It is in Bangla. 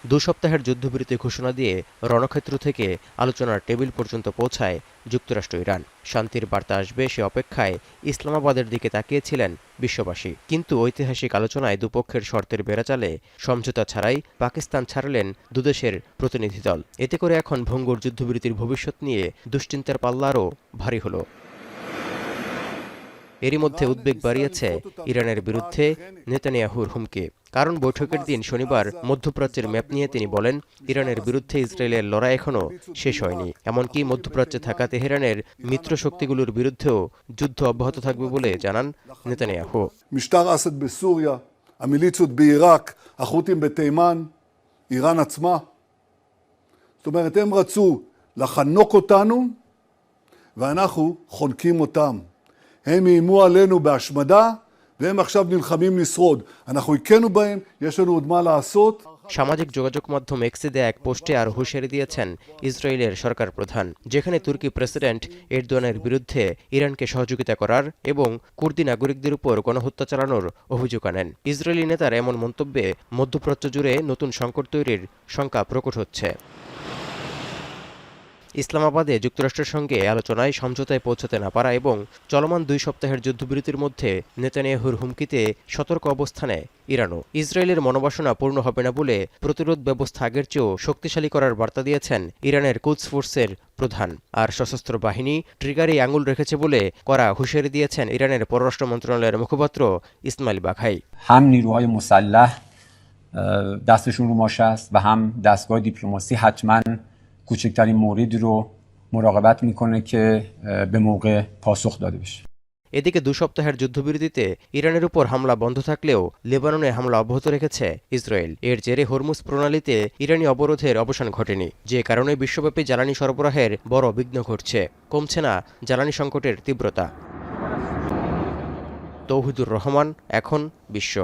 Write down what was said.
2 সপ্তাহের যুদ্ধবিরতি ঘোষণা দিয়ে রণক্ষেত্র থেকে আলোচনার টেবিল পর্যন্ত পৌঁছায় যুক্তরাষ্ট্র ইরান। শান্তির বার্তা আসবে সে অপেক্ষায় ইসলামাবাদের দিকে তাকিয়েছিলেন বিশ্ববাসী। কিন্তু ঐতিহাসিক আলোচনায় দুপক্ষের শর্তের বেড়াচালে সমঝোতা ছাড়াই পাকিস্তান ছাড়লেন দুদেশের প্রতিনিধি দল। এতে করে এখন ভঙ্গুর যুদ্ধবিরতির ভবিষ্যৎ নিয়ে দুশ্চিন্তার পাল্লা আরও ভারী হলো। এরই মধ্যে উদ্বেগ বাড়িয়েছে ইরানের বিরুদ্ধে নেতানিয়াহুর হুমকি। কারণ বৈঠকের দিন শনিবার মধ্যপ্রাচ্যের ম্যাপ নিয়ে তিনি বলেন, ইরানের বিরুদ্ধে ইসরায়েলের লড়াই এখনও শেষ হয়নি। এমনকি মধ্যপ্রাচ্যে থাকা তেহরানের মিত্র শক্তিগুলোর বিরুদ্ধেও যুদ্ধ অব্যাহত থাকবে বলে জানান নেতানিয়াহু। משטר אסד בסוריה, המיליציות בעיראק, החות'ים בתימן, איראן עצמה. זאת אומרת, הם רצו לחנוק אותנו ואנחנו חונקים אותם. הם איימו עלינו בהשמדה והם עכשיו נלחמים לשרוד. אנחנו הכינו בהם, יש לנו עוד מה לעשות. সামাজিক যোগাযোগ মাধ্যম এক্সে দেয়া এক পোস্টে আর হুঁশিয়ারি দিয়েছেন ইসরায়েলের সরকার প্রধান, যেখানে তুর্কি প্রেসিডেন্ট এরদোয়ানের বিরুদ্ধে ইরানকে সহযোগিতা করার এবং কুর্দি নাগরিকদের উপর গণহত্যা চালানোর অভিযোগ আনেন। ইসরায়েলি নেতার এমন মন্তব্যে মধ্যপ্রাচ্য জুড়ে নতুন সংকট তৈরির শঙ্কা প্রকট হচ্ছে। ইসলামাবাদে যুক্তরাষ্ট্রের সঙ্গে আলোচনায় সমঝোতায় পৌঁছাতে না পারা এবং চলমান 2 সপ্তাহের যুদ্ধবিরতির মধ্যে নেতানিয়াহুর হুমকিতে সতর্ক অবস্থানে ইরানও। ইসরায়েলের মনোবাসনা পূর্ণ হবে না বলে প্রতিরোধ ব্যবস্থা আগের চেয়েও শক্তিশালী করার বার্তা দিয়েছেন ইরানের কুদস ফোর্সের প্রধান। আর সশস্ত্র বাহিনী ট্রিগারে আঙুল রেখেছে বলে কড়া হুঁশিয়ারি দিয়েছেন ইরানের পররাষ্ট্র মন্ত্রণালয়ের মুখপাত্র ইসমাইল বাঘাই। هم نیروهای مسلح دستشون رو ماشه است و هم دستگاه دیپلماسی حتما کوچکترین موردی رو مراقبت میکنه که به موقع پاسخ داده بشه. এদিকে 2 সপ্তাহের যুদ্ধবিরতিতে ইরানের উপর হামলা বন্ধ থাকলেও লেবাননে হামলা অব্যাহত রেখেছে ইসরায়েল। এর জেরে হরমুজ প্রণালীতে ইরানি অবরোধের অবসান ঘটেনি, যে কারণে বিশ্বব্যাপী জ্বালানি সরবরাহের বড় বিঘ্ন ঘটছে। কমছে না জ্বালানি সংকটের তীব্রতা। তৌহিদুর রহমান, এখন বিশ্ব।